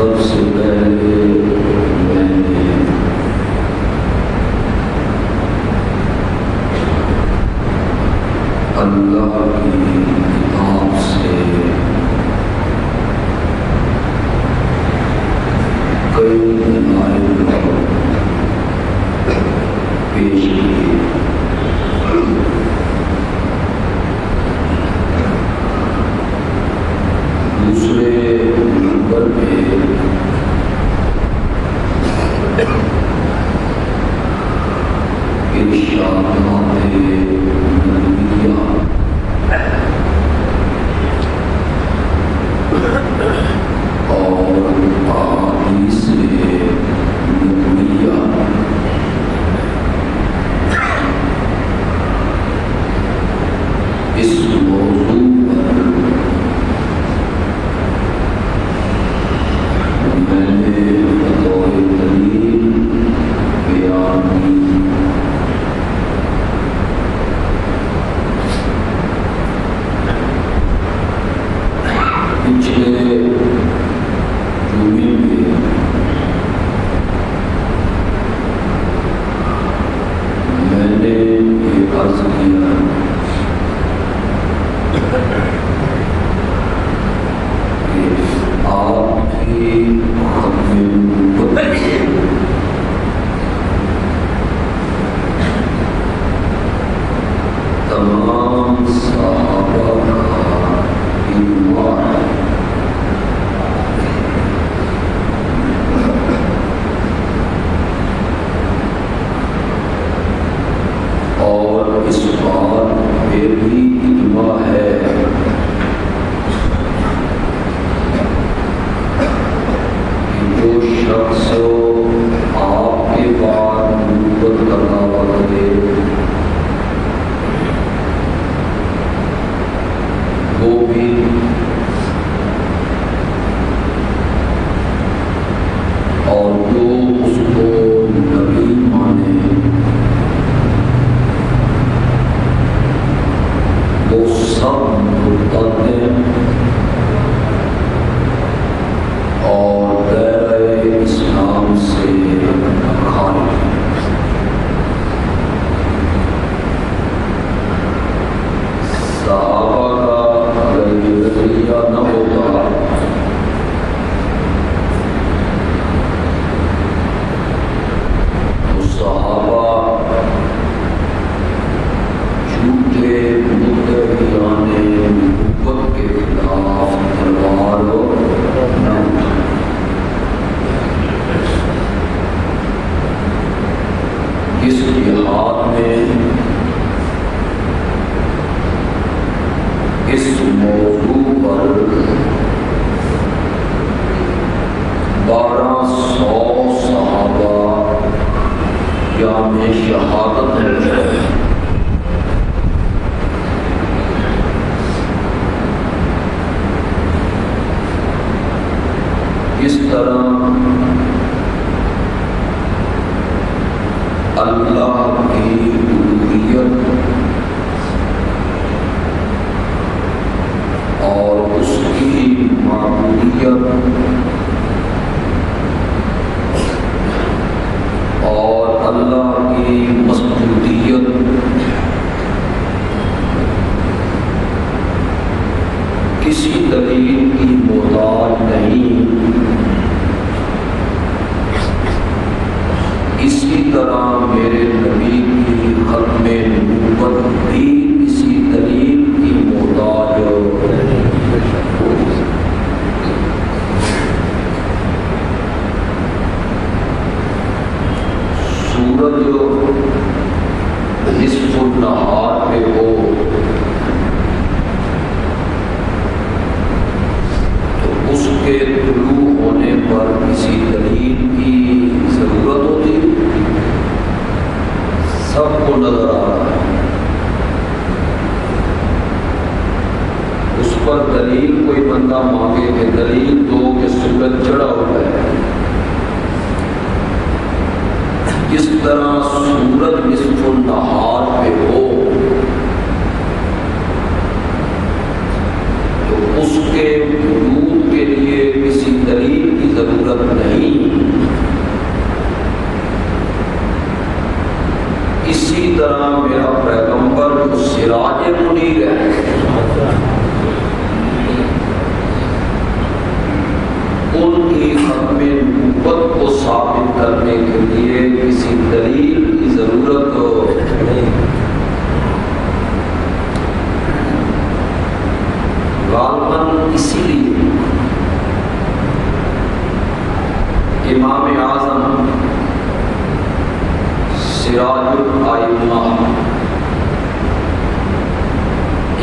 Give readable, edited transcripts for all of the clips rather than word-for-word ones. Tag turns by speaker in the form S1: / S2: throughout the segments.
S1: سب سے پہلے میں نے اللہ کی کتاب سے کئی دلائل پیش کیے۔ دوسرے نمبر پہ ارشادات نبویہ اور احادیث نبویہ اس موضوع پر میں نے بطور دلیل بیان کی۔ پچھلے جمعے میں میں نے یہ عرض کیا کہ آپ کی ختم نبوت تمام صحابہ کا اجماع ہے اور اس بات پہ بھی اجماع ہے کہ جو شخص آپ کے بعد نبوت کا دعویٰ کرے وہ بھی اور جو اس کو نبی مانے وہ سب مرتد ہیں اور دائرۂ اسلام سے خارج ہیں۔ صحابہ کا اگر یہ نظریہ نہ ہوتا تو صحابہ جھوٹے مدعیان نبوت کے خلاف تلوار نہ اٹھائیں۔ اس جہاد میں اس موضوع پر 1200 صحابہ جام شہادت ہے۔ اس طرح اللہ کی الوہیت اور اس کی معبودیت اور اللہ کی مسجودیت کسی دلیل کی محتاج نہیں۔ اسی طرح میرے نبی کی ختم نبوت بھی کسی دلیل کی محتاج نہیں۔ سورج نصف النہار پہ ہو تو اس کے طلوع ہونے پر کسی دلیل کی ضرورت ہوتی، سب کو نظر آ رہا ہے، اس پر دلیل کوئی بندہ مانگے کہ دلیل دو کہ سورج چڑھا ہوا ہے۔ جس طرح سورج نصف النہار پہ ہو تو اس کے وجود کے لیے کسی دلیل کی ضرورت ضرورت نہیں۔ اسی طرح میرا پیغمبر جو سراج منیر ہے، ان کی ختم نبوت کو ثابت کرنے کے لیے کسی دلیل کی ضرورت نہیں۔ غالباً اسی لیے امام اعظم سراج الائمہ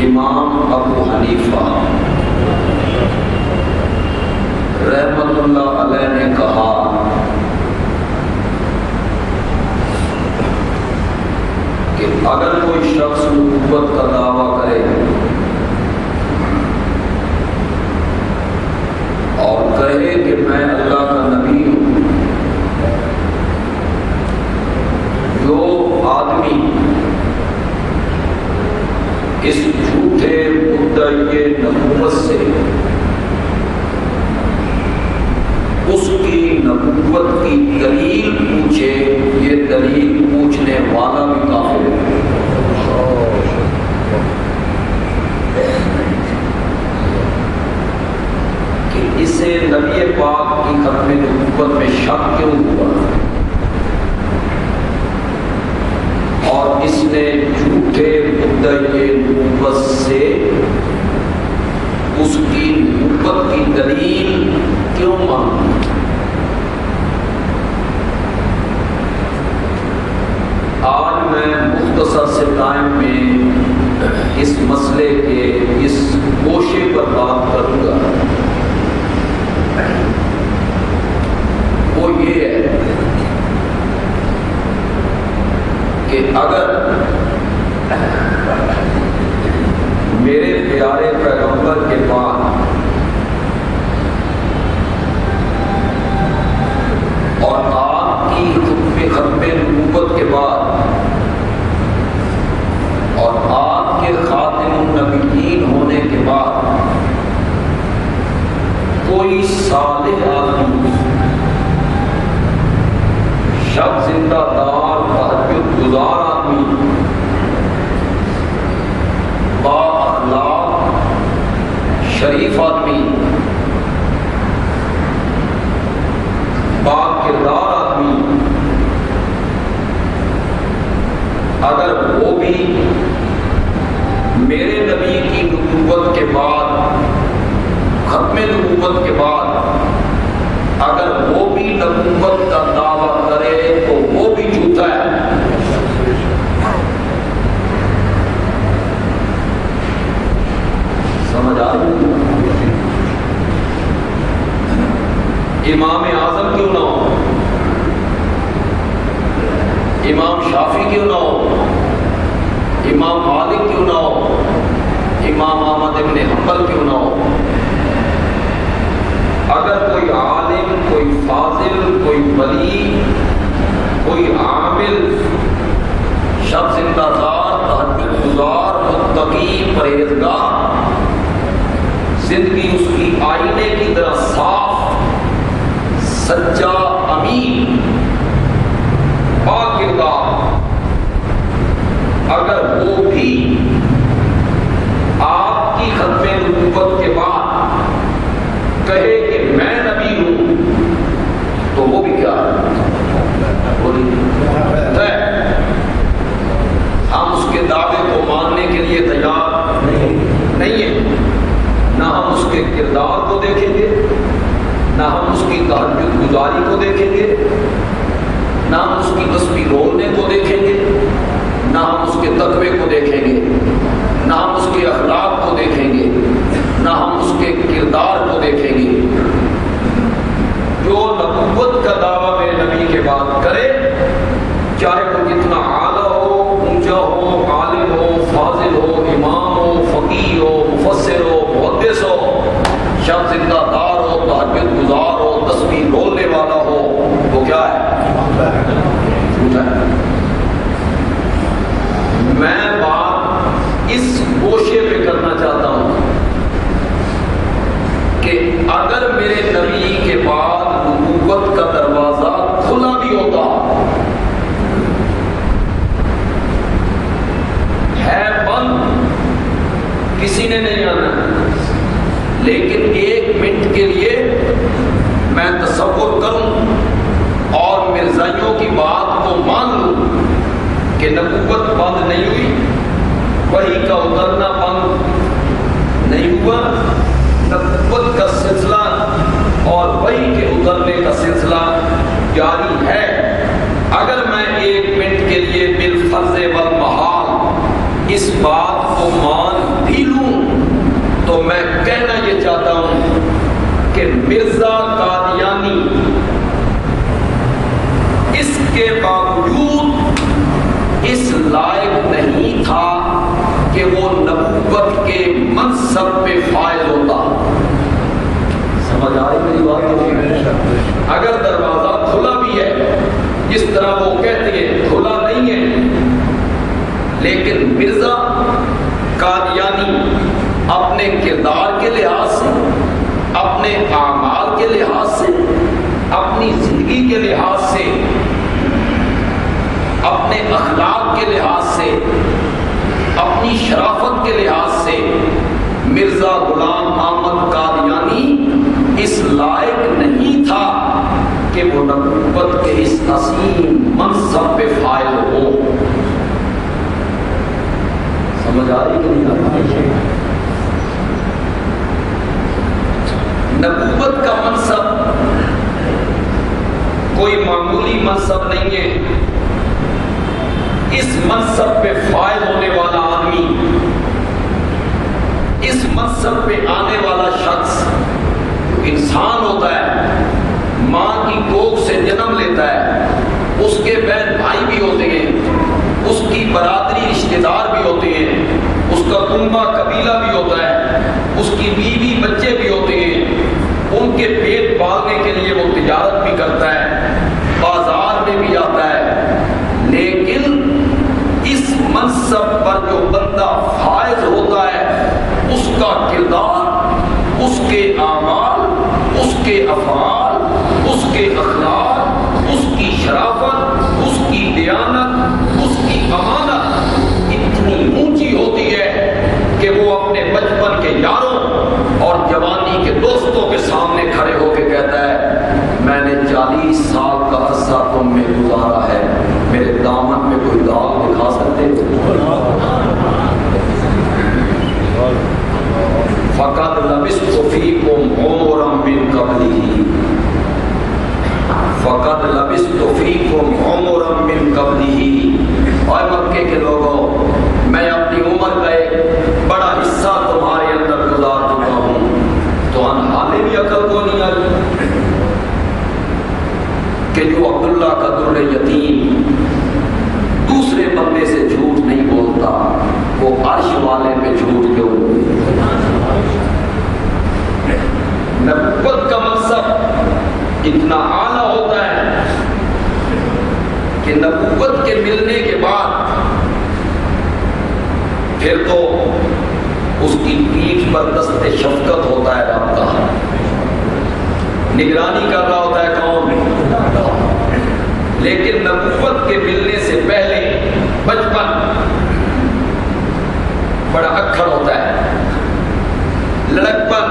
S1: امام ابو حنیفہ رحمت اللہ علیہ نے کہا کہ اگر کوئی شخص نبوت کا دعویٰ کرے اور کہے کہ میں اللہ کا نبی ہوں، جو آدمی اس جھوٹے مدعی نبوت سے اس کی نبوت کی دلیل پوچھے، یہ دلیل پوچھنے والا بھی کافر ہے۔ کہ اسے نبی پاک کی ختم نبوت میں شک کیوں ہوا، اور اس نے جھوٹے مدعی نبوت سے اس کی نبوت کی دلیل کیوں مانگی۔ آج میں مختصر سے ٹائم میں اس مسئلے کے اس گوشے پر بات کروں گا۔ وہ یہ ہے کہ اگر میرے پیارے پیغمبر کے بعد اور آپ کی ختم نبوت کے بعد اور آپ کے خاتم النبیین ہونے کے بعد کوئی صالح آدمی، شب زندہ دار تہجد گزار آدمی، با اخلاق شریف آدمی، با کردار آدمی، اگر وہ بھی میرے نبی کی نبوت کے بعد، ختم نبوت کے بعد اگر وہ بھی نبوت کا دعویٰ کرے تو وہ بھی جھوٹا ہے۔ سمجھ آ رہی؟ امام اعظم کیوں نہ ہو، امام شافعی کیوں نہ ہو، امام مالک کیوں نہ ہو، امام احمد بن حنبل کیوں نہ ہو، اگر کوئی عالم، کوئی فاضل، کوئی ولی، کوئی عامل، شب زندہ دار، تہجد گزار، متقی، پرہیزگار، زندگی اس کی آئینے کی طرح صاف، سچا، امین، پاک کردار، اگر وہ بھی آپ کی ختم نبوت کے بعد کہے کہ میں نبی ہوں تو وہ بھی کیا ہے؟ ہم اس کے دعوے کو ماننے کے لیے تیار نہیں ہیں۔ نہ ہم اس کے کردار کو دیکھیں گے، نہ ہم اس کی تہجد گزاری کو دیکھیں گے، نہ ہم اس کی تسبیح رولنے کو دیکھیں گے، نہ ہم اس کے تقوی کو دیکھیں گے، نہ ہم اس کے اخلاق کو دیکھیں گے، نہ ہم اس کے کردار کو دیکھیں گے۔ جو نبوت کا دعویٰ میرے نبی کے بعد کرے، چاہے وہ کتنا اعلیٰ ہو، اونچا ہو، عالم ہو، فاضل ہو، امام ہو، فقیہ ہو، مفسر ہو، محدث ہو، شب زندہ دار ہو، تہجد گزار ہو، تسبیح رولنے والا ہو، وہ کیا ہے؟ جھوٹا ہے۔ میں بات اس گوشے پہ کرنا چاہتا ہوں کہ اگر میرے نبی کے بعد تصور کروں اور مرزائیوں کی بات کو مان لوں کہ نبوت بند نہیں ہوئی، وحی کا اترنا بند نہیں ہوا، نبوت کا سلسلہ اور وحی کے اترنے کا سلسلہ جاری ہے۔ اگر میں 1 منٹ کے لیے بالفرض والمحال اس بات کو مان بھی لوں تو میں کہنا یہ چاہتا ہوں کہ مرزا قادیانی اس کے باوجود اس لائق نہیں تھا کہ وہ نبوت کے منصب پہ فائز ہوتا۔ سمجھ آئی میری بات؟ اگر دروازہ کھلا بھی ہے جس طرح وہ کہتے ہیں کھلا نہیں ہے، لیکن مرزا قادیانی اپنے کردار کے لحاظ سے، اپنے اعمال کے لحاظ سے، اپنی زندگی کے لحاظ سے، اپنے اخلاق کے لحاظ سے، اپنی شرافت کے لحاظ سے مرزا غلام احمد قادیانی اس لائق نہیں تھا کہ وہ نبوت کے اس عظیم منصب پہ فائز ہو۔ سمجھ آ رہی کہ نہیں آ رہی؟ نبوت کا منصب کوئی معمولی منصب نہیں ہے۔ اس منصب پہ فائز ہونے والا آدمی، اس منصب پہ آنے والا شخص انسان ہوتا ہے، ماں کی کوکھ سے جنم لیتا ہے، اس کے بہن بھائی بھی ہوتے ہیں، اس کی برادری رشتہ دار بھی ہوتے ہیں، اس کا کنبہ قبیلہ بھی ہوتا ہے، اس کی بیوی بچے بھی ہوتے ہیں، ان کے پیٹ پالنے کے لیے وہ تجارت بھی کرتا ہے، بازار میں بھی آتا ہے۔ لیکن اس منصب پر جو بندہ فائز ہوتا ہے، اس کا کردار، اس کے اعمال، اس کے افعال، اس کے اخلاق، اس کی شرافت، اس کی دیانت، اس کی امانت اتنی اونچی ہوتی ہے کہ وہ اپنے بچپن کے یاروں اور جوانی کے دوستوں کے سامنے کھڑے ہو کے کہتا ہے میں نے 40 سال کا عرصہ تم میں گزارا ہے، میرے دامن میں کوئی داغ دکھا سکتے ہو؟ فقد لبثت فیکم عمرا من قبلہ، فقد لبثت فیکم عمرا من قبلہ۔ اور مکے کے لوگوں، میں اپنی عمر کا ایک بڑا حصہ تمہارے اندر گزار چکا ہوں، تو انحالے بھی عقل کو نہیں آئی کہ جو عبداللہ کا در یتیم دوسرے بندے سے جھوٹ نہیں بولتا، وہ عرش والے پہ جھوٹ کیوں؟ نبوت کا منصب اتنا اعلیٰ ہوتا ہے کہ نبوت کے ملنے کے بعد پھر تو اس کی پیٹھ پر دست شفقت ہوتا ہے رب کا، نگرانی کر رہا ہوتا ہے کون؟ لیکن نبوت کے ملنے سے پہلے بچپن بڑا اکھڑ ہوتا ہے، لڑکپن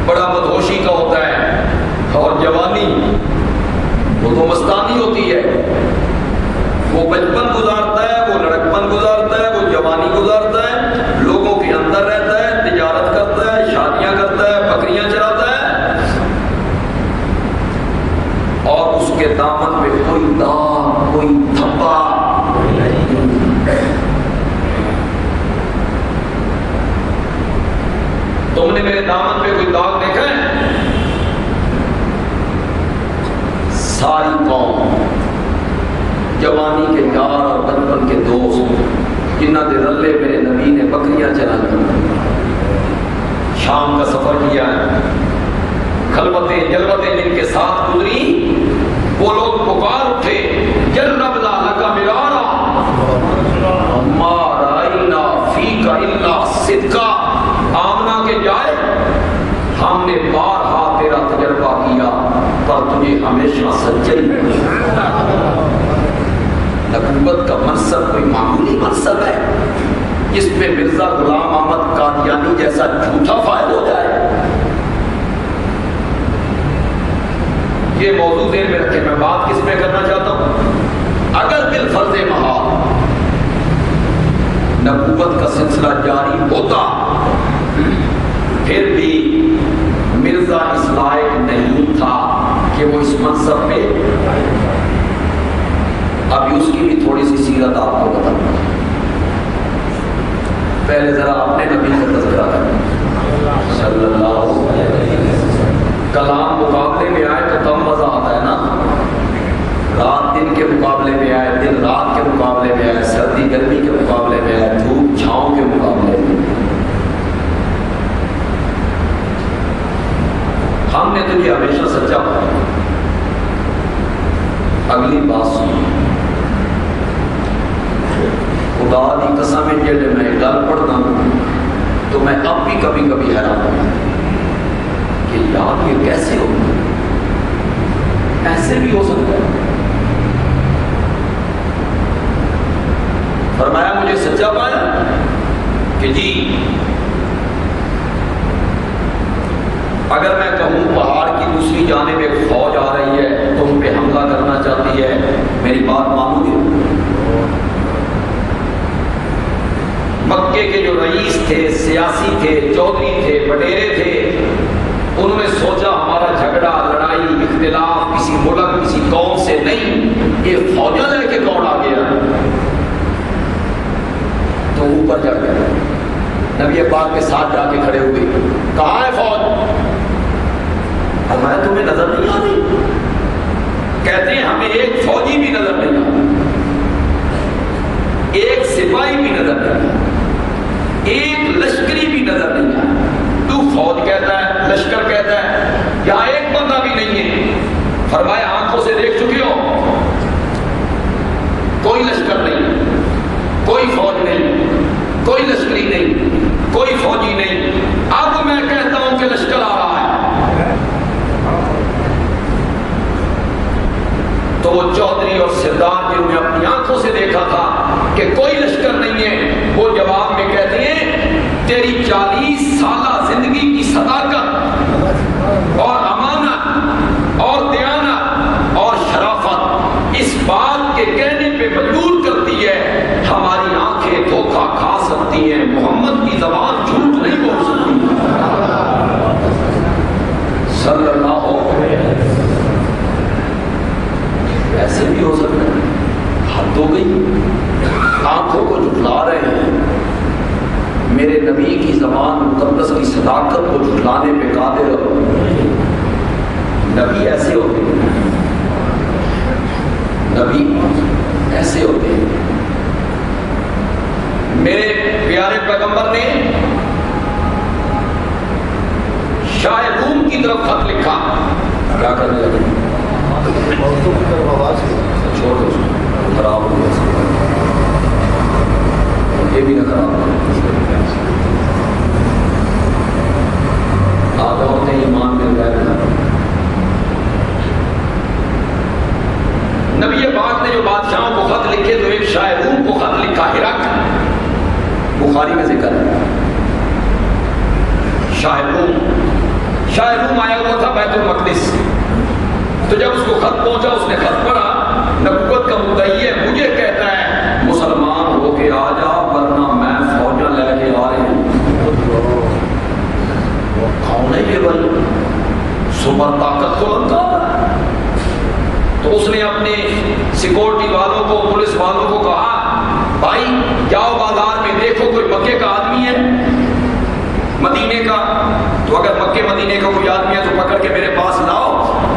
S1: بڑا مدہوشی کا ہوتا ہے، اور جوانی وہ تو مستانی ہوتی ہے۔ وہ بچپن گزارتا ہے، وہ لڑکپن گزارتا ہے، وہ جوانی گزارتا ہے، لوگوں کے اندر رہتا ہے، تجارت کرتا ہے، شادیاں کرتا ہے، بکریاں چراتا ہے، اور اس کے دامن میں کوئی داغ، کوئی دھبا تم نے میرے دامن پہ کوئی داغ دیکھا ہے؟ ساری قوم، جوانی کے یار اور بچپن کے دوست جنہ دے رلے میرے نبی نے بکریاں چلائی، شام کا سفر کیا ہے، خلوتیں جلوتیں جن کے ساتھ گزری، وہ لوگ پکار اٹھے جرب لک مرارا ما رأینا فیک الا صدقا، آمنہ کے جائے ہم نے بارہا تیرا تجربہ کیا پر تجھے ہمیشہ سچائی ملی۔ نبوت کا منصب کوئی معمولی منصب ہے جس پہ مرزا غلام احمد قادیانی جیسا جھوٹا فائد ہو جائے؟ یہ موضوع ذہن میں رکھیں. میں بات کس پہ کرنا چاہتا ہوں؟ اگر بالفرض محال نبوت کا سلسلہ جاری ہوتا پھر بھی مرزا اس لائق نہیں تھا کہ وہ اس منصب پہ. اب اس کی بھی تھوڑی سی سیرت آپ کو بتاؤں. پہلے ذرا اپنے نبی کا تذکرہ کریں صلی اللہ علیہ وسلم. کلام مقابلے میں آئے تو تب مزہ آتا ہے نا. رات دن کے مقابلے میں آئے, دن رات کے مقابلے میں آئے, سردی گرمی کے مقابلے میں آئے, دھوپ چھاؤں کے مقابلے میں. ہم نے تجھے ہمیشہ سچا پایا. اگلی بات سن, خدا دی قسم ہے جب میں گل پڑھتا ہوں تو میں اب بھی کبھی کبھی حیران ہوں کہ یار یہ کیسے ہوتا ہے, ایسے بھی ہو سکتا ہے. فرمایا مجھے سچا پایا کہ جی اگر میں کہوں پہاڑ کی دوسری جانب ایک فوج آ رہی ہے تم پہ حملہ کرنا چاہتی ہے, میری بات مانو گے؟ مکے کے جو رئیس تھے, سیاسی تھے, چودھری تھے, بٹیرے تھے, انہوں نے سوچا ہمارا جھگڑا, لڑائی, اختلاف کسی ملک, کسی قوم سے نہیں, یہ فوجیں لے کے کون آ گیا. تو اوپر چڑھ گئے, نبی پاک کے ساتھ جا کے کھڑے ہوئے. کہاں ہے فوج؟ فرمایا تمہیں نظر نہیں آ رہی؟ کہتے ہیں ہمیں ایک فوجی بھی نظر نہیں آ رہا, ایک سپاہی بھی نظر نہیں آ رہا, ایک لشکری بھی نظر نہیں آ رہا. تو فوج کہتا ہے, لشکر کہتا ہے, یہاں ایک بندہ بھی نہیں ہے. فرمایا آنکھوں سے دیکھ چکے ہو, کوئی لشکر نہیں, کوئی فوج نہیں, کوئی لشکری نہیں, کوئی فوجی نہیں. اب میں کہتا ہوں کہ لشکر آ رہا ہے. تو وہ چودھری اور سردار جنہوں نے اپنی آنکھوں سے دیکھا تھا کہ کوئی لشکر نہیں ہے, وہ جواب میں کہتے ہیں تیری 40 سالہ زندگی کی صداقت اور امانت اور دیانت اور شرافت اس بات کے کہنے پہ مجبور کرتی ہے ہماری آنکھیں دھوکہ کھا سکتی ہیں, محمد کی زبان جھوٹ نہیں بول سکتی. صلی اللہ علیہ وسلم. ایسے بھی ہو سکتا ہے, حد ہو گئی, آنکھوں کو جھٹلا رہے ہیں. میرے نبی کی زبان مقدس کی صداقت کو جھٹلانے پہ قادر ہو. نبی ایسے ہوتے ہیں, نبی ایسے ہوتے ہیں. میرے پیارے پیغمبر نے شاہ روم کی طرف خط لکھا. کیا کرنے لگے؟ چھوڑ دو, خراب ہو گیا, یہ بھی نہ خراب ہو. آگے ہوتے ایمان مل جائے گا. نبی پاک نے جو بادشاہوں کو خط لکھے تو ایک شاہ روم کو خط لکھا, ہرقل, بخاری میں ذکر ہے. شاہ روم آیا ہوا تھا بیت المقدس. تو جب اس کو خط پہنچا, اس نے خط پڑھا, نبوت کا مدعی ہے, مجھے کہتا ہے مسلمان ہو کے آ جا ورنہ میں فوجاں لے کے آ رہی ہوں. کون ہے یہ بھائی؟ سپر طاقت کو لگتا. تو اس نے اپنے سیکورٹی والوں کو, پولیس والوں کو کہا بھائی جاؤ بازار میں دیکھو کوئی مکے کا آدمی ہے, مدینے کا. تو اگر مکے مدینے کا کوئی آدمی ہے تو پکڑ کے میرے پاس لاؤ,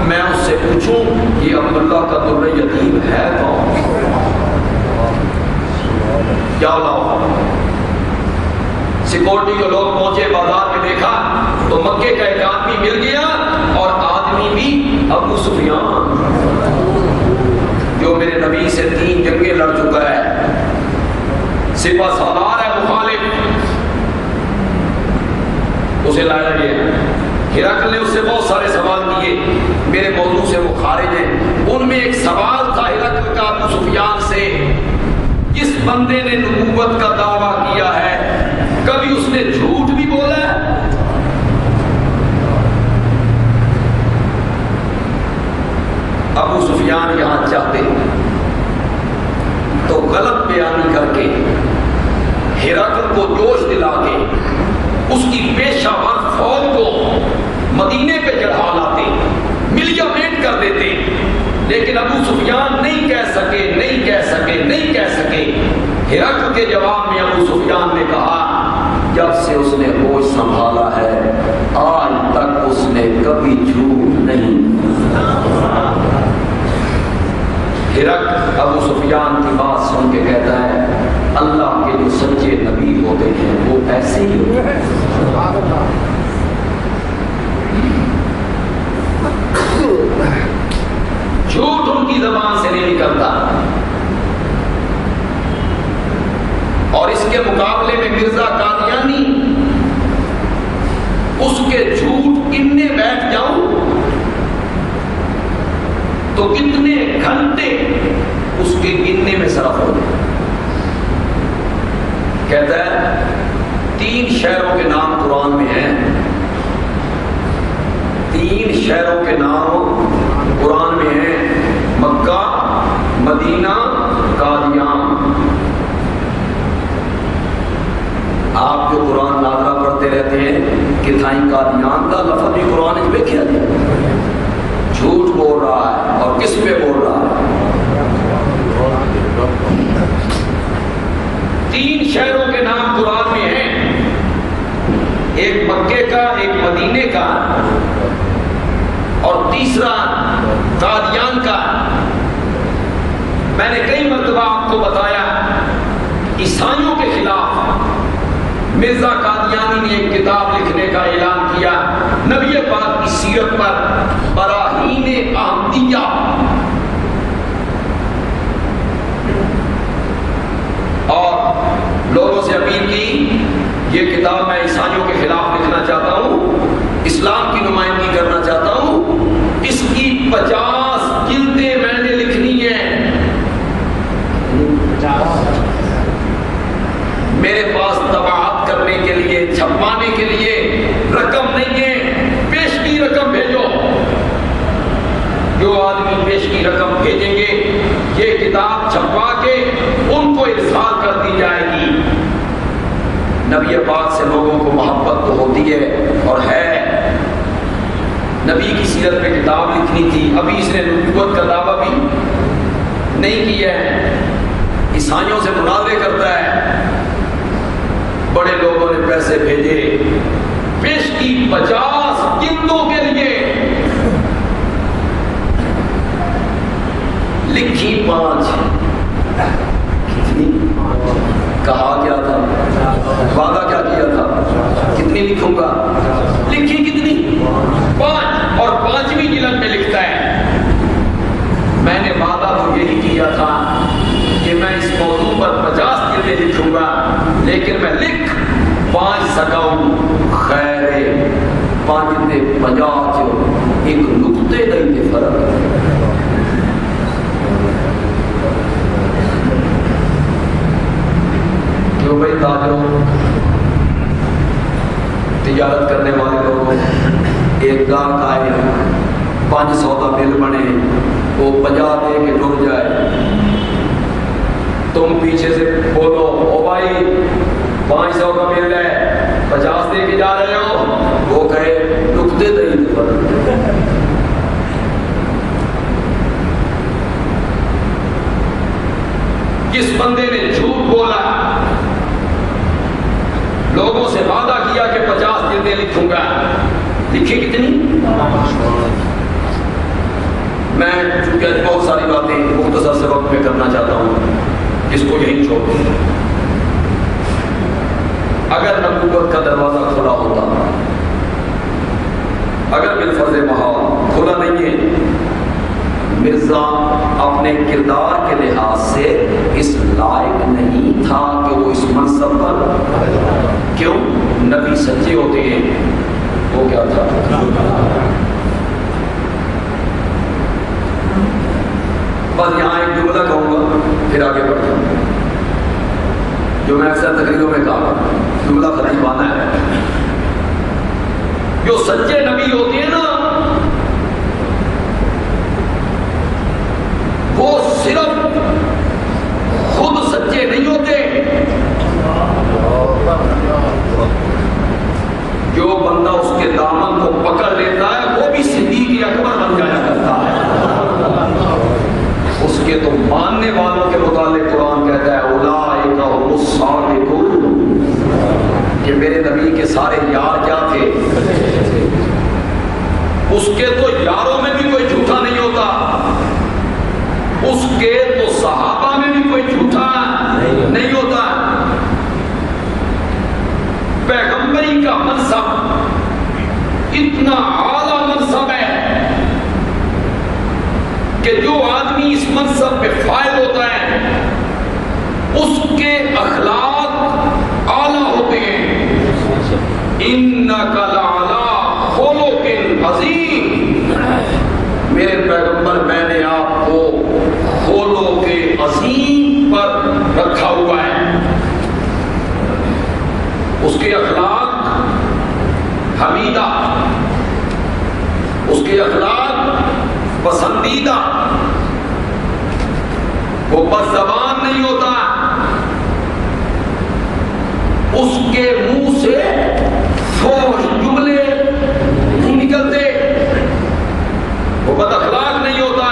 S1: میں اس سے پوچھوں یہ عبداللہ کا در یتیم ہے کون. کیا لاؤ. سیکورٹی کے لوگ پہنچے, بازار میں دیکھا تو مکے کا ایک آدمی مل گیا, اور آدمی بھی ابو سفیان جو میرے نبی سے 3 جنگیں لڑ چکا ہے, سپہ سالار ہے مخالف. اسے لایا گیا. ہرقل نے اس سے بہت سارے سوال کیے, میرے موضوع سے وہ خارج ہیں. ان میں ایک سوال تھا ہرقل کا ابو سفیان سے, جس بندے نے نبوت کا دعویٰ کیا ہے کبھی اس نے جھوٹ بھی بولا ہے؟ ابو سفیان یہاں چاہتے تو غلط بیانی کر کے ہرقل کو جوش دلا کے اس کی پیشہ ور فوج کو مدینے پہ چڑھا لاتے، ملیا میٹ کر دیتے، لیکن ابو سفیان نہیں کہہ سکے۔ ہرقل کے جواب میں ابو سفیان نے کہا جب سے اس نے ہوش سنبھالا ہے آج تک اس نے کبھی جھوٹ نہیں۔ ہرقل ابو سفیان کی بات سن کے کہتا ہے اللہ کے جو سچے نبی ہوتے ہیں وہ ایسے ہی ہوتے ہیں۔ جھوٹ ان کی زبان سے نہیں نکلتا، اور اس کے مقابلے میں مرزا قادیانی، اس کے جھوٹ گننے بیٹھ جاؤں تو کتنے گھنٹے اس کے گننے میں صرف ہو جائے۔ کہتا ہے 3 شہروں کے نام قرآن میں ہیں، 3 شہروں کے نام قرآن میں ہیں، مکہ، مدینہ، قادیان۔ آپ جو قرآن ناظرہ پڑھتے رہتے ہیں کہ تھائیں قادیان کا لفظ بھی قرآن میں دیکھا جائے، جھوٹ بول رہا ہے اور کس پہ بول رہا ہے؟ 3 شہروں کے نام قرآن میں ہیں، ایک مکے کا، ایک مدینے کا، اور تیسرا قادیان کا۔ میں نے کئی مرتبہ آپ کو بتایا عیسائیوں کے خلاف مرزا قادیانی نے ایک کتاب لکھنے کا اعلان کیا، نبی پاک کی سیرت پر براہین احمدیہ۔ اور لوگوں سے اپیل کی یہ کتاب میں عیسائیوں کے خلاف لکھنا چاہتا ہوں، اسلام کی نمائندگی کرنا چاہتا ہوں، اس کی 50 جلدیں میں نے لکھنی ہیں۔ میرے پاس طباعت کرنے کے لیے، چھپوانے کے لیے رقم نہیں ہے، پیش کی رقم بھیجو۔ جو آدمی پیش کی رقم بھیجیں گے یہ کتاب چھپوا کے ان کو ارسال کر دی جائے گی۔ نبی پاک سے لوگوں کو محبت تو ہوتی ہے اور ہے، نبی کی سیرت پہ کتاب لکھنی تھی، ابھی اس نے نبوت کا دعویٰ بھی نہیں کیا ہے، عیسائیوں سے مناظرے کرتا ہے۔ بڑے لوگوں نے پیسے بھیجے، پیش کی 50 جلدوں کے لیے، لکھی 5۔ کتنی؟ کہا کیا تھا، وعدہ کیا کیا تھا، کتنی لکھوں گا، لکھی کتنی؟ 5، اور 5ویں جلد میں لکھتا ہے میں نے وعدہ تو یہی کیا تھا کہ میں اس موضوع پر 50 جلدیں لکھوں گا، لیکن میں لکھ 5 سکاؤں، خیر 5 تے 50 جو ایک نقطے دیں فرق ہے۔ کیوں بھائی تاجروں، تجارت کرنے والے لوگوں، ایک گاہک آئے 500 کا بل بنے، وہ 50 دے کے ٹر جائے، تم پیچھے سے بولو او بھائی 500 کا بل ہے 50 دے کے جا رہے ہو، وہ کہے نقطے دیں فرق۔ کس بندے نے جھوٹ بولا، لوگوں سے وعدہ کیا کہ 50 جلدیں لکھوں گا، لکھی کتنی؟ میں چونکہ بہت ساری باتیں مختصر سے وقت میں کرنا چاہتا ہوں، اس کو یہی چھوڑ دوں۔ اگر نبوت کا دروازہ کھلا ہوتا، اگر بالفرض محال کھلا نہیں ہے، مرزا اپنے کردار کے لحاظ سے اس لائق نہیں تھا کہ وہ اس منصب پر، کیوں؟ نبی سچے ہوتے ہیں، وہ کیا تھا؟ بس یہاں ایک جملہ کہوں گا پھر آگے بڑھتا ہوں، جو میں اکثر تقریروں میں کہا، جملہ خطیبانہ ہے۔ جو سچے نبی ہوتے ہیں نا، سارے یار کیا تھے؟ اس کے تو یاروں میں بھی کوئی جھوٹا نہیں ہوتا، اس کے تو صحابہ میں بھی کوئی جھوٹا نہیں ہوتا۔ پیغمبری کا منصب اتنا اعلیٰ منصب ہے کہ جو آدمی اس منصب پہ فائز ہوتا ہے اس کے اخلاق اعلیٰ ہوتے ہیں۔ اِنَّكَ لَعَلَىٰ خُلُقٍ عَظِيمٍ، میرے پیغمبر میں نے آپ کو خلق عظیم پر رکھا ہوا ہے۔ اس کے اخلاق حمیدہ، اس کے اخلاق پسندیدہ، وہ بس زبان نہیں ہوتا، اس کے منہ سے فحش جملے نہیں نکلتے، وہ بد اخلاق نہیں ہوتا،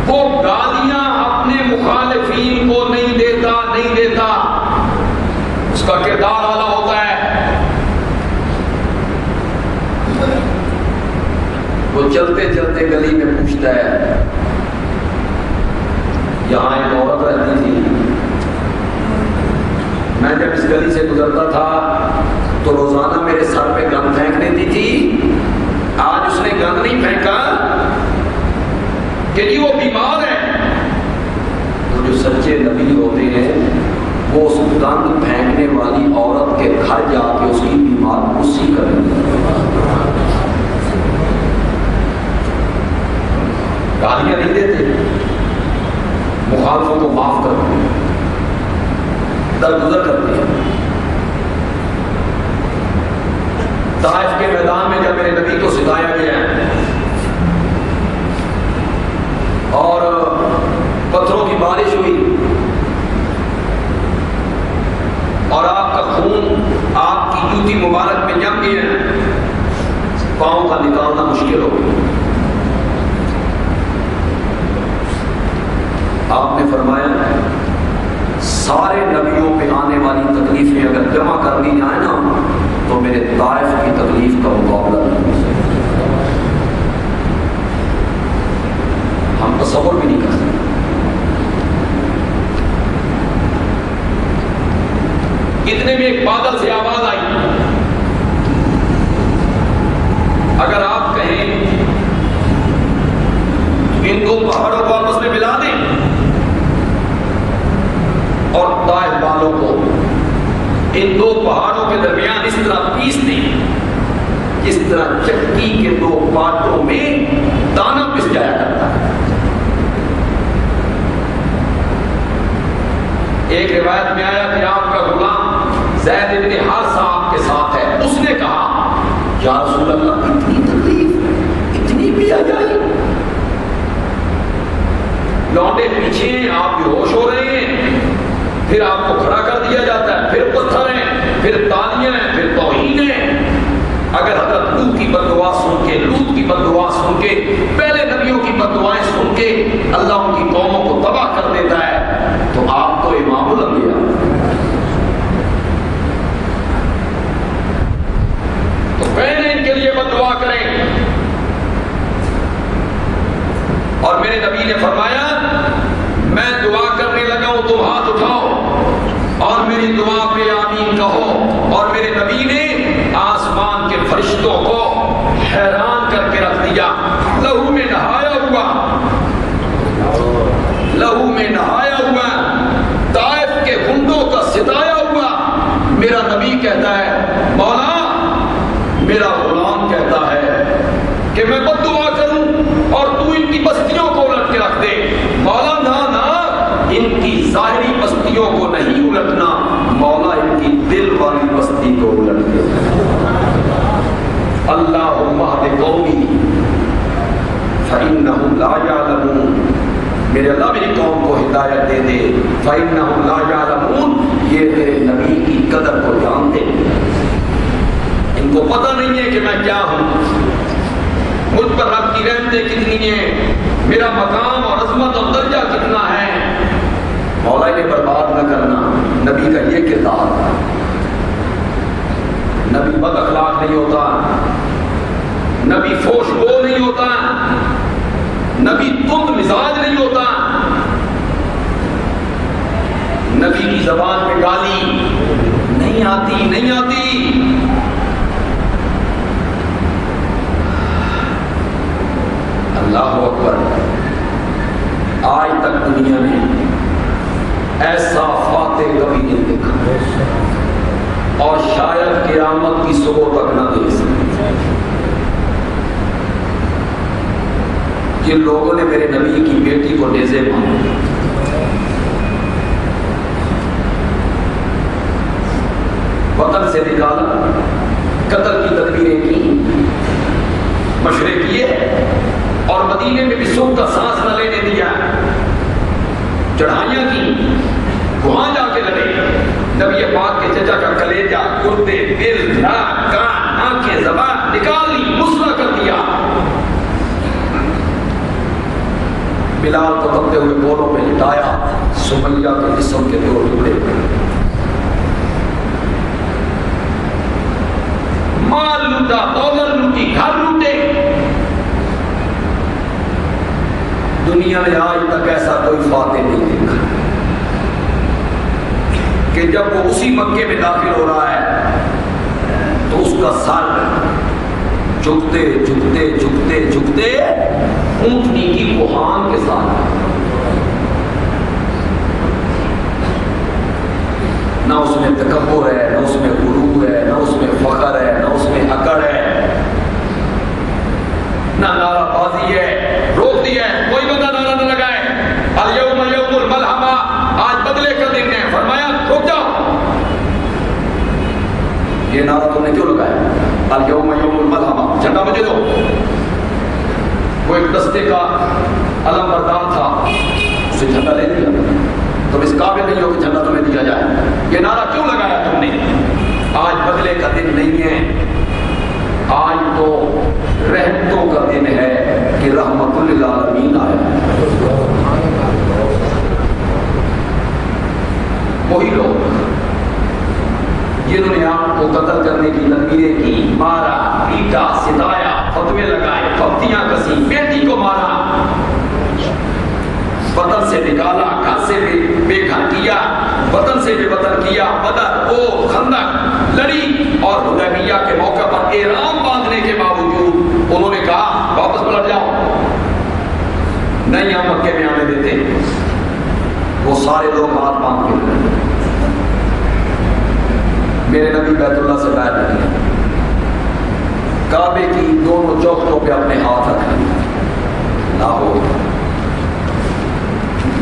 S1: وہ گالیاں اپنے مخالفین کو نہیں دیتا، اس کا کردار اعلیٰ ہوتا ہے۔ وہ چلتے چلتے گلی میں پوچھتا ہے، یہاں ایک عورت رہتی تھی، میں جب اس گلی سے گزرتا تھا تو روزانہ میرے سر پہ گند پھینک دیتی تھی، آج اس نے گند نہیں پھینکا کہ وہ بیمار ہے۔ تو جو سچے نبی ہوتے ہیں وہ اس گند پھینکنے والی عورت کے گھر جا کے اس کی بیمار اسی کریں گے، گالیاں نہیں دیتے، مخالفوں کو معاف کرتے ہیں، درگزر کرتے ہیں۔ طائف کے میدان میں جب میرے نبی کو ستایا گیا اور پتھروں کی بارش ہوئی اور آپ کا خون آپ کی جوتی مبارک میں جم گیا، پاؤں کا نکالنا مشکل ہو گیا، آپ نے فرمایا سارے نبیوں پہ آنے والی تکلیفیں اگر جمع کر دی جائیں نا تو میرے طائف کی تکلیف کا مقابلہ نہیں ہو سکتا، ہم تصور بھی نہیں کر سکتے۔ اتنے میں ایک بادل سے آواز آئی، اگر آپ کہیں ان دو پہاڑوں کو آپس میں ملا دیں اور طائف والوں کو ان دو پہاڑوں کے درمیان اس طرح پیس دیں جس طرح چکی کے دو پارٹوں میں دانا پس جایا کرتا ہے۔ ایک روایت میں آیا کہ آپ کا غلام زید بن حارثہ آپ کے ساتھ ہے، اس نے کہا یا رسول اللہ اتنی تکلیف، اتنی بھی آ جائے، لوٹے پیچھے آپ بے ہوش ہو رہے ہیں، پھر آپ کو کھڑا کر دیا جاتا ہے، پھر پتھر ہیں، پھر تالیاں ہیں، پھر توہین ہیں۔ اگر حضرت لوط کی بددعا سن کے، لوط کی بددعا سن کے، پہلے نبیوں کی بددعائیں سن کے اللہ ان کی قوموں کو تباہ کر دیتا ہے تو آپ تو امام الانبیاء، تو پہلے ان کے لیے بددعا کریں۔ اور میرے نبی نے فرمایا میں دعا کرنے لگا ہوں، تم ہاتھ اٹھاؤ اور میری دعا پہ آمین کہو۔ اور میرے نبی نے آسمان کے فرشتوں کو حیران کر کے رکھ دیا، لہو میں نہایا ہوا، لہو میں نہایا ہوا، طائف کے گنڈوں کا ستایا ہوا۔ میرا نبی کہتا ہے مولا میرا غلام کہتا ہے کہ میں بد دعا کروں اور تو ان کی بستیوں کو الٹ کے رکھ دے۔ مولا نہ ان کی ظاہری بستیوں کو نہیں الٹنا، مولا ان کی دل والی بستی کو الٹ دے۔ اللہم اہد قومی فإنہم لا یعلمون، میرے اللہ میری قوم کو ہدایت دے دے، فإنہم لا یعلمون، یہ میرے نبی کی قدر کو جانتے، ان کو پتہ نہیں ہے کہ میں کیا ہوں، مجھ پر رب کی رحمتیں کتنی ہیں، میرا مقام اور عظمت اور درجہ کتنا ہے۔ مولا نے برباد نہ کرنا، نبی کا یہ کردار تھا۔ نبی بد اخلاق نہیں ہوتا، نبی فوش گو نہیں ہوتا، نبی تند مزاج نہیں ہوتا، نبی کی زبان میں گالی نہیں آتی۔ اللہ اکبر۔ آج تک دنیا میں ایسا فاتح کبھی نہیں دیکھا، اور شاید قیامت کی صبح تک نہ دیکھ سکے۔ جن لوگوں نے میرے نبی کی بیٹی کو نیزے مارے، وطن سے نکالا، قتل کی تدبیریں کی، مشورے کیے، اور مدینے میں بھی سکھ کا سانس نہ لینے دیا، چڑھائیاں کی، وہاں جا کے لڑے۔ نبی پاک کے چچا کا کلیجہ، گردے، دل، ناک، کان، آنکھیں، زبان نکال لی، مسلح کر دیا۔ بلال کو تپتے ہوئے بولوں پہ لٹایا، سمیہ کے جسم کے 2 ٹکڑے ہوئے۔ مال لوٹا، دولت لوٹی، گھر لوٹے۔ دنیا میں آج تک ایسا کوئی فاتح نہیں دیکھا کہ جب وہ اسی مکے میں داخل ہو رہا ہے تو اس کا سر جھکتے اونٹنی کی کوہان کے ساتھ، نہ اس میں تکبر ہے، نہ اس میں غرور ہے، نہ اس میں فخر ہے، نہ اس میں اکڑ ہے، نہ نعرہ بازی ہے، روک دیا ہے، کوئی بندہ نعرہ نہ لگائے، الیوم یوم الملحمہ، آج بدلے کا دن ہے، فرمایا رک جاؤ، یہ نعرہ تم نے کیوں لگایا؟ الیوم یوم الملحمہ، جھنڈا مجھے دو۔ وہ ایک دستے کا علم بردار تھا، اسے جھنڈا لے دیا، تم اس قابل نہیں ہو کہ جھنڈا تمہیں دیا جائے، یہ نعرہ کیوں لگایا تم نے؟ آج بدلے کا دن نہیں ہے، آج تو رحمتوں کا دن ہے کہ رحمت للعالمین آیا۔ وہی لوگ جنہوں نے آپ کو قتل کرنے کی تدبیریں کی، مارا، پیٹا، ستایا، فتوے لگائے، پھپتیاں کسی، بیٹی کو مارا، وطن سے نکالا، گھر سے بے گھر کیا، وطن سے بے وطن کیا، بدر، احد، خندق لڑی، اور حدیبیہ کے موقع پر احرام باندھنے کے باوجود انہوں نے کہا واپس پلٹ جاؤ، نہیں ہم مکے میں آنے دیتے۔ وہ سارے لوگ ہاتھ باندھ کے میرے نبی بیت اللہ سے باہر نکلے، کعبے کی دونوں چوکھٹوں پہ اپنے ہاتھ رکھ لیے، لاہور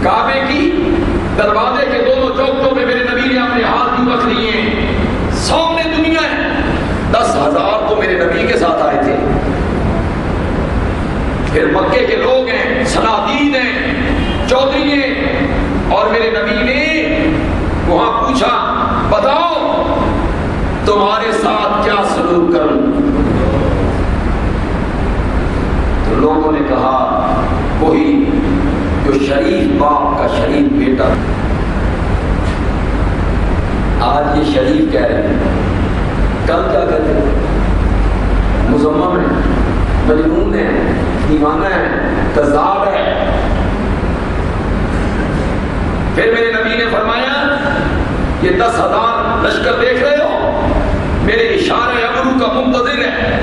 S1: کعبے کی دروازے کے دونوں چوکھٹوں پہ میرے نبی نے اپنے ہاتھ یوں رکھ لیے، سامنے دنیا ہے، 10,000 تو میرے نبی کے ساتھ آئے تھے، پھر مکے کے لوگ ہیں، صنادید ہیں، چودھری ہیں، اور میرے نبی نے وہاں پوچھا بتاؤ تمہارے ساتھ کیا سلوک کروں؟ تو لوگوں نے کہا وہی جو شریف باپ کا شریف بیٹا۔ آج یہ شریف کہہ رہے ہیں، کل کیا کہتے ہیں؟ مذمم ہے، مجنون ہے، دیوانہ ہے، کذاب ہے۔ پھر میرے نبی نے فرمایا یہ 10,000 لشکر دیکھ رہے ہو، میرے اشارہ ابرو کا منتظر ہے،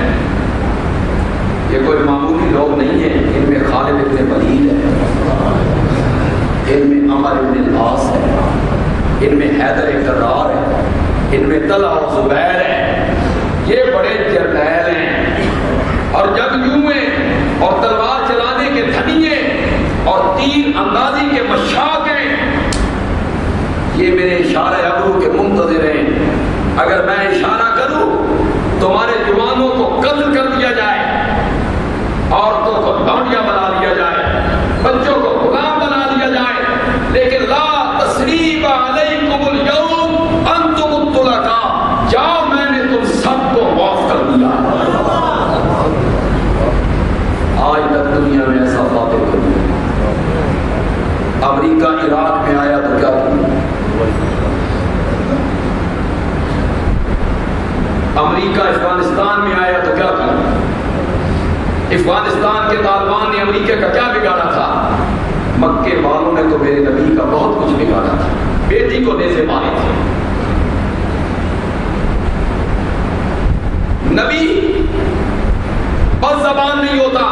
S1: یہ کوئی معمولی لوگ نہیں ہیں، ان میں خالد ابن ولید ہے، ان میں عمر ابن العاص ہے، ان میں حیدر کرار ہے، ان میں طلحہ و زبیر ہے، یہ بڑے جرنیل ہیں، اور جب یوں ہیں اور تلوار چلانے کے دھنی ہیں اور تیر اندازی کے مشاق ہیں، یہ میرے اشارہ ابرو کے منتظر ہیں، اگر میں اشارہ کروں تمہارے جوانوں کو قتل کر دیا جائے، عورتوں کو لونڈیاں بنا دیا جائے، بچوں کو غلام بنا دیا جائے، لیکن لا تثریب علیکم اليوم انتم الطلقاء، جاؤ میں نے تم سب کو معاف کر دیا۔ آج تک دنیا میں ایسا فاتح کر دیا۔ امریکہ عراق میں آیا تو کیا کیا؟ امریکہ افغانستان کے طالبان نے امریکہ کا کیا بگاڑا تھا؟ مکے والوں نے تو میرے نبی کا بہت کچھ بگاڑا تھا، بیٹی کو نیزے مارے تھے۔ نبی بس زبان نہیں ہوتا،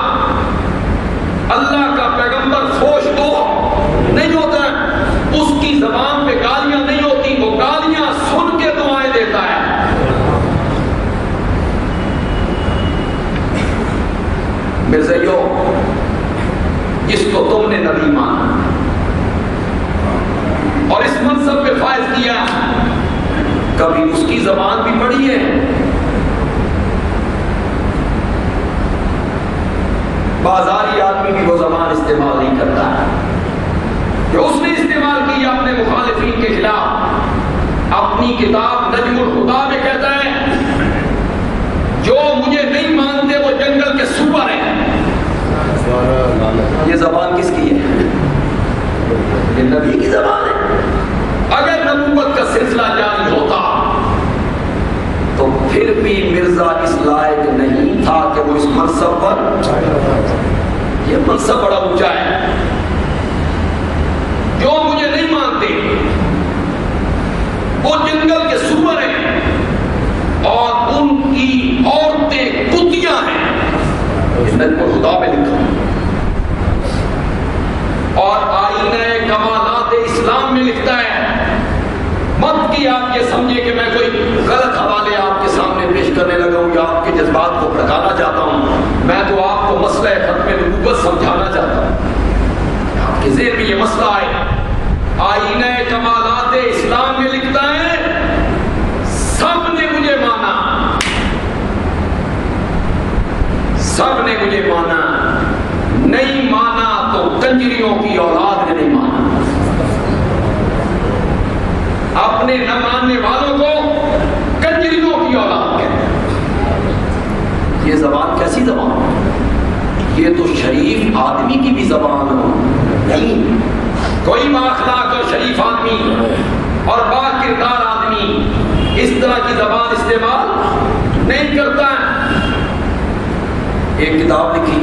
S1: اللہ کا پیغمبر فوش تو نہیں ہوتا، اس کی زبان پہ گالیاں نہیں ہوتی، وہ گالیاں سن کے دعائیں دیتا ہے۔ مرزائیو، جس کو تم نے نبی مانا اور اس منصب پہ فائز کیا، کبھی اس کی زبان بھی پڑھی ہے؟ بازاری آدمی بھی وہ زبان استعمال نہیں کرتا ہے جو اس نے استعمال کی اپنے مخالفین کے خلاف۔ اپنی کتاب نجم الہدیٰ میں کہتا ہے جو مجھے نہیں مانتے وہ جنگل کے سور ہیں۔ یہ زبان کس کی ہے؟ یہ نبی کی زبان ہے۔ اگر نبوت کا سلسلہ جاری ہوتا تو پھر بھی مرزا اس لائق نہیں تھا کہ وہ اس منصب پر، یہ منصب بڑا اونچا ہے۔ جو مجھے نہیں مانتے وہ جنگل کے سور ہیں اور ان کی عورتیں کتیاں ہیں، اس نے خدا میں لکھا۔ اور آئینہ کمالات اسلام میں لکھتا ہے، مت کہ آپ یہ سمجھے کہ میں کوئی غلط حوالے آپ کے سامنے پیش کرنے لگا ہوں یا آپ کے جذبات کو بھڑکانا چاہتا ہوں، میں تو آپ کو مسئلہ ختم نبوت سمجھانا چاہتا ہوں۔ آپ کے ذہن میں یہ مسئلہ آئے، آئینہ کمالات اسلام میں لکھتا ہے سب نے مجھے مانا، سب نے مجھے مانا، نہیں مانا تو کنجریوں کی اولاد نے نہیں مانا۔ اپنے نہ ماننے والوں کو کنجریوں کی اولاد کہتے ہیں۔ یہ زبان کیسی زبان ہے؟ یہ تو شریف آدمی کی بھی زبان ہو نہیں، کوئی بااخلاق اور شریف آدمی اور با کردار آدمی اس طرح کی زبان استعمال نہیں کرتا ہے۔ ایک کتاب لکھی،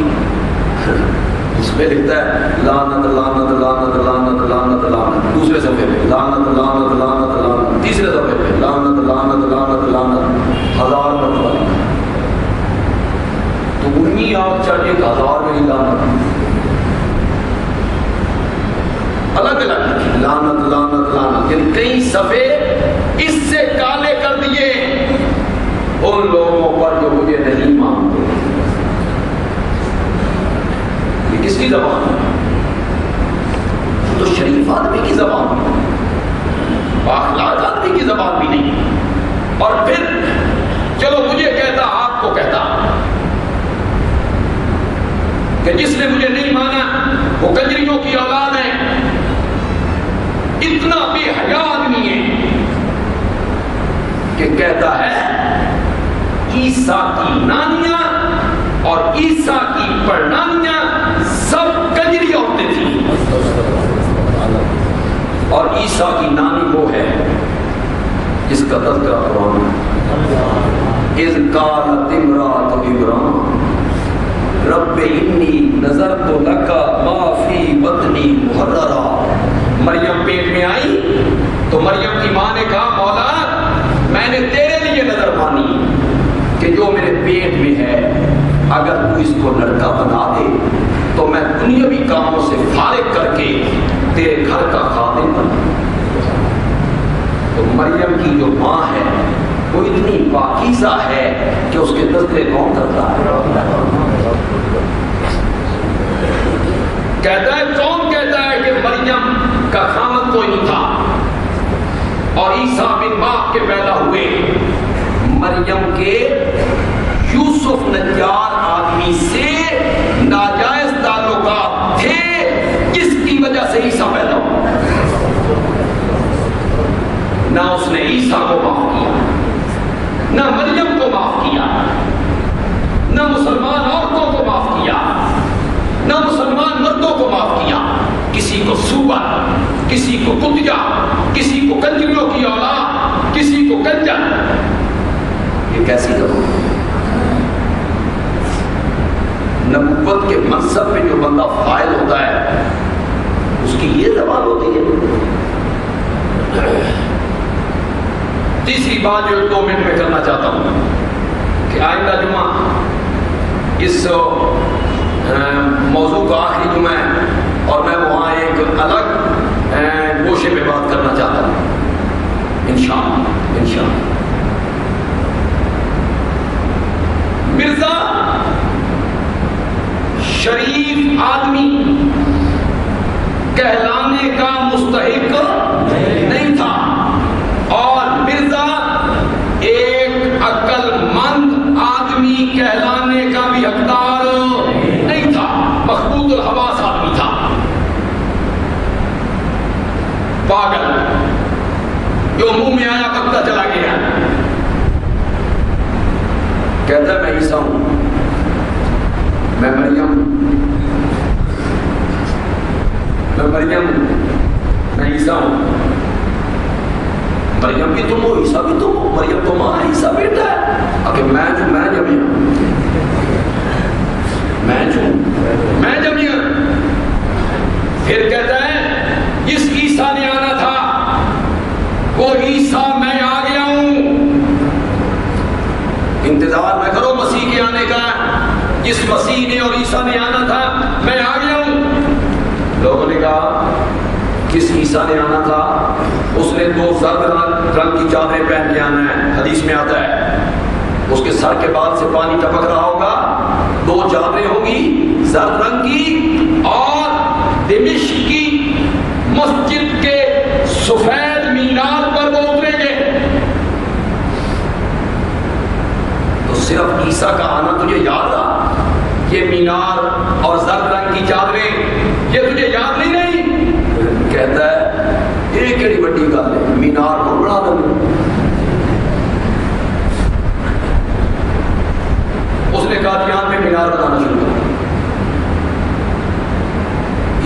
S1: اس پہ لکھتا ہے لعنت لعنت لعنت لعنت لعنت لعنت، دوسرے صفحے پہ لعنت لعنت لعنت لعنت، تیسرے صفحے پہ لعنت لعنت لعنت لعنت، 1000 مرتبہ لکھا۔ تو انہی آپ چاہیے 1000 میں لعنت الگ الگ لکھی، لعنت لعنت لعنت، یہ کئی صفحے اس سے کالے کر دیے ان لوگوں پر جو مجھے نہیں مانتے۔ یہ کس کی زبان ہے؟ تو شریف آدمی کی زبان ہے، بااخلاق آدمی کی زبان بھی نہیں۔ اور پھر چلو مجھے کہتا، آپ کو کہتا کہ جس نے مجھے نہیں مانا وہ کنجریوں کی اولاد ہے۔ اتنا بے حیا آدمی ہے کہ کہتا ہے عیسیٰ کی نانیاں اور عیسیٰ کی پڑنانیاں سب کنجری عورتیں تھیں، اور عیسیٰ کی نانی وہ ہے جس کا تذکرہ قرآن میں، اذ قالت امرأۃ عمران رب انی نذرت لک ما فی بطنی محررا۔ مریم پیٹ میں آئی تو مریم کی ماں نے کہا مولا میں نے تیرے لیے نظر مانی کہ جو میرے پیٹ میں ہے اگر تو اس کو لڑکا بنا دے تو میں دنیاوی کاموں سے فارغ کر کے تیرے گھر کا خادم بنوں۔ تو مریم کی جو ماں ہے وہ اتنی پاکیزہ ہے کہ اس کے تذکرے کون کرتا ہے؟ کہتا ہے، کون کہتا ہے کہ مریم کا خامد کوئی نہیں تھا اور عیسیٰ بن باپ کے پیدا ہوئے؟ مریم کے یوسف نجار آدمی سے ناجائز تعلقات تھے جس کی وجہ سے عیسیٰ پیدا ہوا۔ نہ اس نے عیسیٰ کو معاف کیا، نہ مریم کو معاف کیا، نہ مسلمان عورتوں کو معاف کیا، نہ مسلمان مردوں کو معاف کیا۔ کسی کو سور، کسی کو کتیا، کسی کو کنجریوں کی اولاد، کسی کو کنجر۔ یہ کیسی زبان؟ نبوت کی یہ زبان ہوتی ہے؟ تیسری بات جو 2 منٹ میں کرنا چاہتا ہوں کہ آئندہ جمعہ اس موضوع کا آخری جمعہ ہے اور میں وہاں ایک الگ گوشے پہ بات کرنا چاہتا ہوں انشاءاللہ. مرزا شریف آدمی کہلانے کا مستحق نہیں تھا اور مرزا ایک عقل مند آدمی کہلانے کا بھی حقدار نہیں تھا. مخبوط الحواس آدمی تھا، پاگل جو منہ میں آیا بکتا چلا گیا. کہتا ہے میں عیسیٰ ہوں، میں مریم، میں عیسیٰ ہوں. مریم بھی تم ہو، عیسیٰ بھی تم ہو. مریم تو ماں ہے، عیسیٰ بیٹا ہے. کہ میں جمعیہ. پھر کہتا ہے جس عیسیٰ نے آنا تھا وہ عیسیٰ میں آ گیا ہوں. انتظار نہ کرو مسیح کے آنے کا، جس مسیح نے اور عیسیٰ نے آنا تھا میں آ گیا ہوں. لوگوں نے کہا کس عیسیٰ نے آنا تھا؟ اس نے 2 زرد رنگ کی چادریں پہن کے آنا ہے. حدیث میں آتا ہے اس کے سر کے بال سے پانی ٹپک رہا ہوگا، 2 چادریں ہوں گی زرد رنگ کی، اور دمشق کی مسجد کے سفید مینار پر وہ اتریں گے. تو صرف عیسیٰ کا آنا تجھے یاد آ؟ یہ مینار اور زرد رنگ کی چادریں یہ تجھے یاد نہیں؟ کہتا ہے یہ کیڑی بڑی گل ہے، مینار کو بڑھا دیں. اس نے کہا یہاں پہ مینار بنانا شروع کر.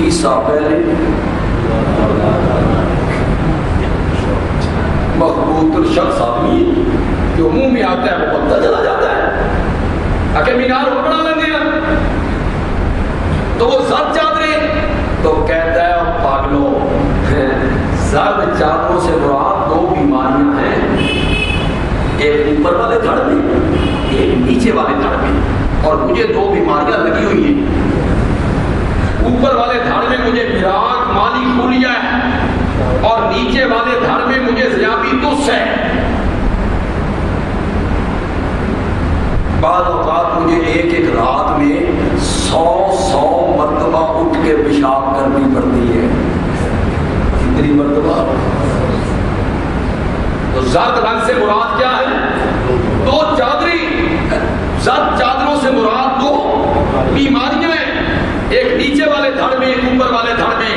S1: عیسیٰ پہلے مخبوط الشخص آدمی جو منہ میں آتا ہے وہ بنتا چلا جاتا ہے. اگر مینار کو بڑھا لیں گے تو وہ زرد چادریں، تو کہتا ہے پاگلو زرد چادروں سے مراد 2 بیماریاں ہیں، ایک اوپر والے دھڑ میں ایک نیچے والے دھڑ میں، اور مجھے 2 بیماریاں لگی ہوئی ہیں. اوپر والے دھڑ میں مجھے مراغ مالی خولیا ہے اور نیچے والے دھڑ میں مجھے ذیابیطس ہے. بعض اوقات مجھے ایک رات میں 100 مرتبہ اٹھ کے پیشاب کرنی پڑتی ہے. کتنی مرتبہ؟ تو زرد رنگ سے مراد کیا ہے؟ 2 چادری. زرد چادروں سے مراد 2 بیماریاں ہیں، ایک نیچے والے دھڑ میں ایک اوپر والے دھڑ میں.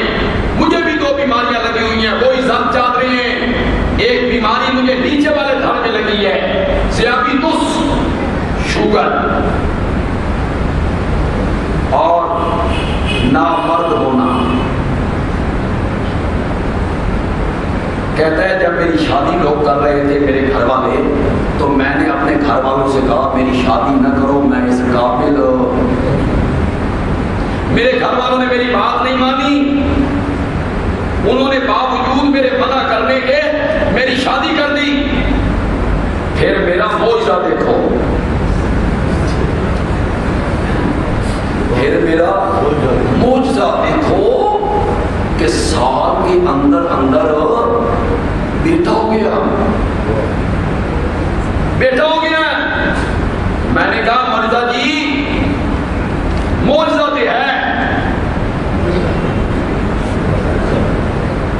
S1: مجھے بھی 2 بیماریاں لگی ہوئی ہیں، وہی زرد چادریں ہیں. ایک بیماری مجھے نیچے والے دھڑ میں لگی ہے، ذیابیطس، شوگر، اور نامرد ہونا. کہتا ہے جب میری شادی لوگ کر رہے تھے میرے گھر والے، تو میں نے اپنے گھر والوں سے کہا میری شادی نہ کرو، میں اس قابل. میرے گھر والوں نے میری بات نہیں مانی، انہوں نے باوجود میرے منع کرنے کے میری شادی کر دی. پھر میرا معجزہ دیکھو، پھر میرا معجزہ دیکھو کہ سال کے اندر بیٹا ہو گیا. میں نے کہا مرزا جی معجزہ تو ہے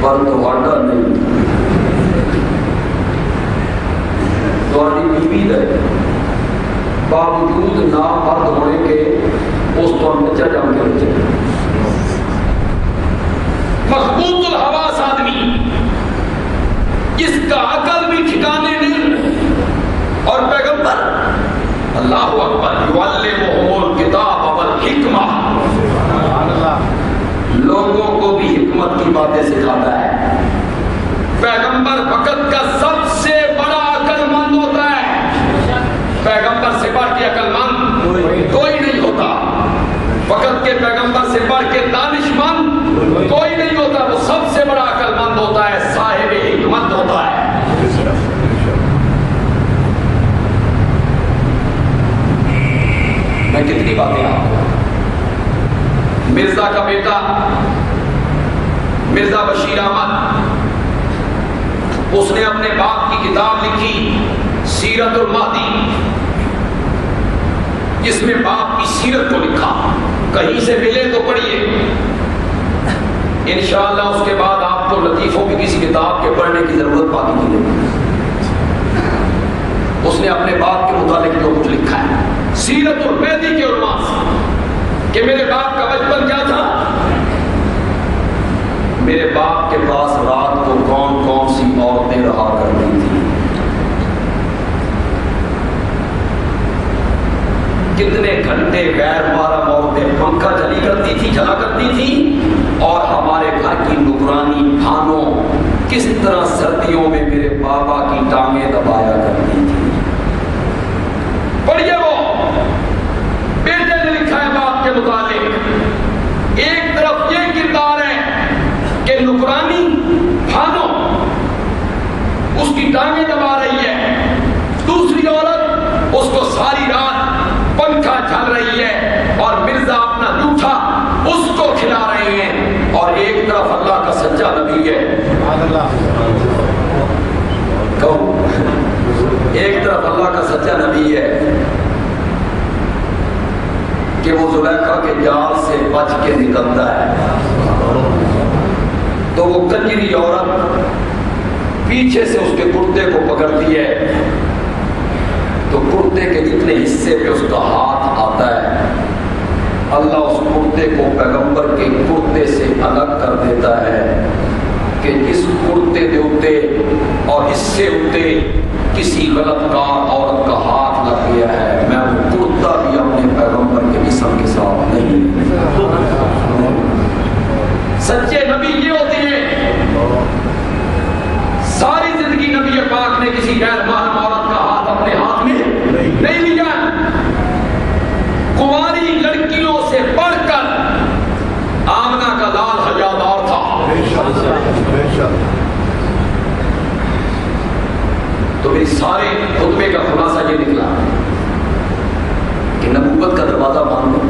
S1: پر تہاڈا نہیں، تہاڈی بیوی دے باوجود نامرد ہونے کے اس تو بچہ جم کے بچے. مخبوط الحواس آدمی جس کا عقل بھی ٹھکانے نہیں، اور پیغمبر اللہ اکبر یعلمہم الکتاب والحکمہ، لوگوں کو بھی حکمت کی باتیں سکھاتا ہے. پیغمبر وقت کا سب سے بڑا عقل مند ہوتا ہے. پیغمبر سے بڑھ کے عقل مند کوئی نہیں ہوتا. وقت کے پیغمبر سے بڑھ کے دانش مند کوئی نہیں ہوتا. باتیں آپ کو۔ مرزا کا بیٹا مرزا بشیر احمد، اس نے اپنے باپ کی کتاب لکھی سیرت المہدی، جس میں باپ کی سیرت کو لکھا، کہیں سے ملے تو پڑھیے، انشاءاللہ اس کے بعد آپ کو لطیفوں کی کسی کتاب کے پڑھنے کی ضرورت باقی نہیں ہے۔ اس نے اپنے باپ کے متعلق جو کچھ لکھا ہے سیرت المہدی کے عنوان سے، کہ میرے باپ کا بچپن کیا تھا، میرے باپ کے پاس رات کو کون کون سی عورتیں رہا کرتی تھیں، کتنے گھنٹے غیر محرم عورتیں پنکھا چلا کرتی تھی، اور ہمارے گھر کی نگرانی بھانوں کس طرح سردیوں میں میرے بابا کی ٹانگیں دبایا کرتی تھی۔ پڑھیے وہ بیٹے نے لکھا ہے باپ کے متعلق، ایک طرف یہ کردار ہے کہ نگرانی بھانوں اس کی ٹانگیں دبا رہی ہے، دوسری عورت اس کو ساری رات پنکھا جھل رہی ہے، اور مرزا اپنا جوٹھا اس کو کھلا رہے ہیں، اور ایک طرف اللہ کا سچا نبی ہے، کہو ایک طرف اللہ کا سچا نبی ہے کہ وہ زلیخا کے جال سے بچ کے نکلتا ہے، تو وہ کنجری عورت پیچھے سے اس کے کرتے کو پکڑتی ہے، تو کرتے کے جتنے حصے پہ اس کا ہاتھ آتا ہے، اللہ اس کرتے کو پیغمبر کے کرتے سے الگ کر دیتا ہے کہ جس کرتے دے اتے اور حصے اتے کسی غلط کار عورت کا ہاتھ لگ گیا ہے، میں وہ کرتا بھی اپنے پیغمبر کے جسم کے ساتھ نہیں۔ سچے نبی یہ ہوتے ہیں، ساری زندگی نبی پاک نے کسی غیر محرم عورت کا ہاتھ اپنے ہاتھ میں نہیں لیا، کنواری لڑکیوں سے بڑھ کر آمنہ کا لال حیادار تھا۔ تو میری سارے خطبے کا خلاصہ یہ نکلا کہ نبوت کا دروازہ بند ہو۔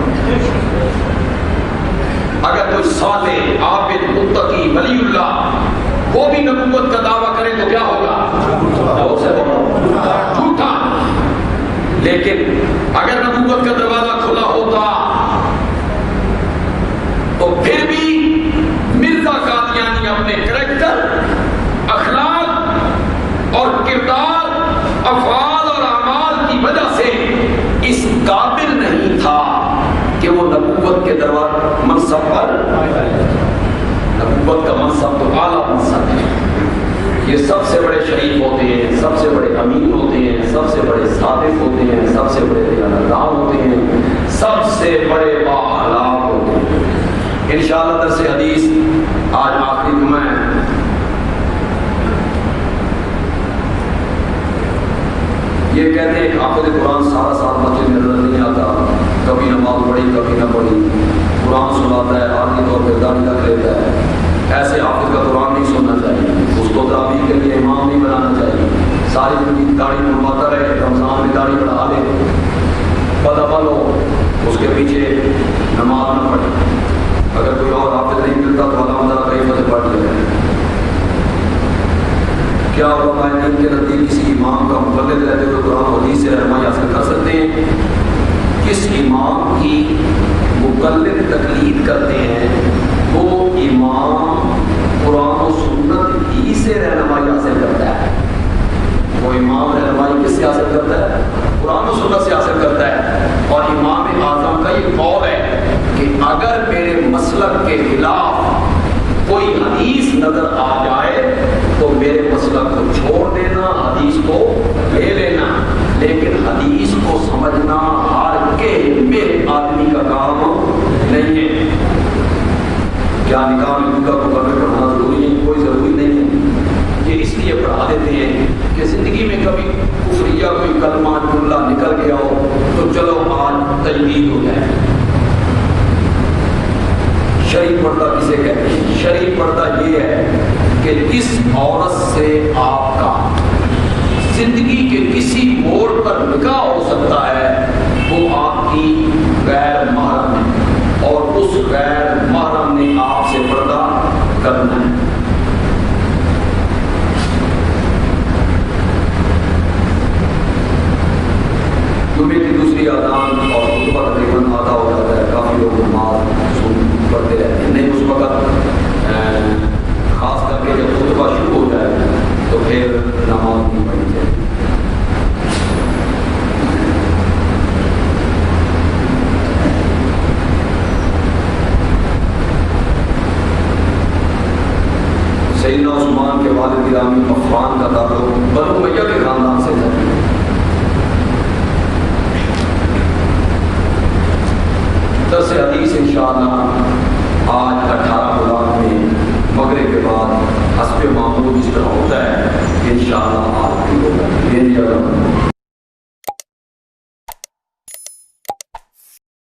S1: اگر کوئی صالح عابد متقی ولی اللہ وہ بھی نبوت کا دعویٰ کرے تو کیا ہوگا؟ جھوٹا۔ لیکن اگر نبوت کا دروازہ کھلا ہوتا تو پھر بھی مرزا قادیانی اپنے کریکٹر، اخلاق اور کردار، افعال اور اعمال کی وجہ سے اس قابل نہیں تھا کہ وہ نبوت کے دروازے منصب پر، نبوت کا منصب تو اعلیٰ منصب ہے، یہ سب سے بڑے شریف ہوتے ہیں، سب سے بڑے امین ہوتے ہیں، سب سے بڑے صادق ہوتے ہیں، سب سے بڑے دیانتدار ہوتے ہیں، سب سے بڑے بااخلاق ہوتے ہیں۔ انشاءاللہ درس حدیث آج آخری جمعہ ہے، یہ کہتے ہیں کہ حافظ قرآن سارا سال مسجد میں نظر نہیں آتا، کبھی نماز پڑھی کبھی نہ پڑھی، قرآن سناتا ہے، عارضی طور پہ داڑھی رکھ لیتا ہے، ایسے حافظ کا قرآن نہیں سننا چاہیے، اس کو تراویح کے لیے امام نہیں بنانا چاہیے، ساری زندگی داڑھی منواتا رہے، رمضان میں داڑھی بڑھا لے، بدعمل ہو، اس کے پیچھے نماز نہ پڑھے، اگر کوئی اور حافظ نہیں ملتا تو الحمدللہ کئی سے پڑھ لے۔ کیا علماء دین کے نزدیک کسی امام کا مقلد رہتے ہوئے قرآن و حدیث سے رہنمائی حاصل کر سکتے ہیں؟ کس امام کی مقلد تقلید کرتے ہیں وہ امام قرآن و سنت ہی سے رہنمائی حاصل کرتا ہے، وہ امام رہنمائی کس سے حاصل کرتا ہے؟ قرآن و سنت سے حاصل کرتا ہے۔ اور امام اعظم کا یہ قول ہے کہ اگر میرے مسلک کے خلاف کوئی حدیث نظر آ جائے تو میرے مسلک کو چھوڑ دینا، حدیث کو لے لینا، لیکن حدیث کو سمجھنا ہر کے علم آدمی کا کام نہیں ہے۔ کیا نکاح میں کو پڑھانا ضروری ہے؟ کوئی ضروری نہیں ہے، یہ اس لیے پڑھا دیتے ہیں کہ زندگی میں کبھی کفریہ کوئی کلمہ جملہ نکل گیا ہو تو چلو آج تجدید ہو جائے۔ شریف پردہ کسے کہتے ہیں؟ شریف پردہ یہ ہے کہ جس عورت سے آپ کا زندگی کے کسی موڑ پر نکاح ہو سکتا ہے وہ آپ کی غیر محرم ہے اور اس غیر محرم نے آپ سے پردہ کرنا ہے۔ جمعے کی دوسری اذان اور خطبہ تقریباً آدھا ہو جاتا ہے، کافی لوگ نماز پڑھتے رہتے ہیں، نہیں اس وقت خاص کر کے جب خطبہ شروع ہو جائے تو پھر نماز نہیں پڑھی جائے۔ سیدنا عثمان کے والد گرامی عفان کا تعلق بنو امیہ کے خاندان سے تھا۔ درس حدیث انشاءاللہ آج 18 بلاغ میں مغرب کے بعد حسب معمول اس طرح ہوتا ہے، انشاءاللہ آج بھی ہوگا۔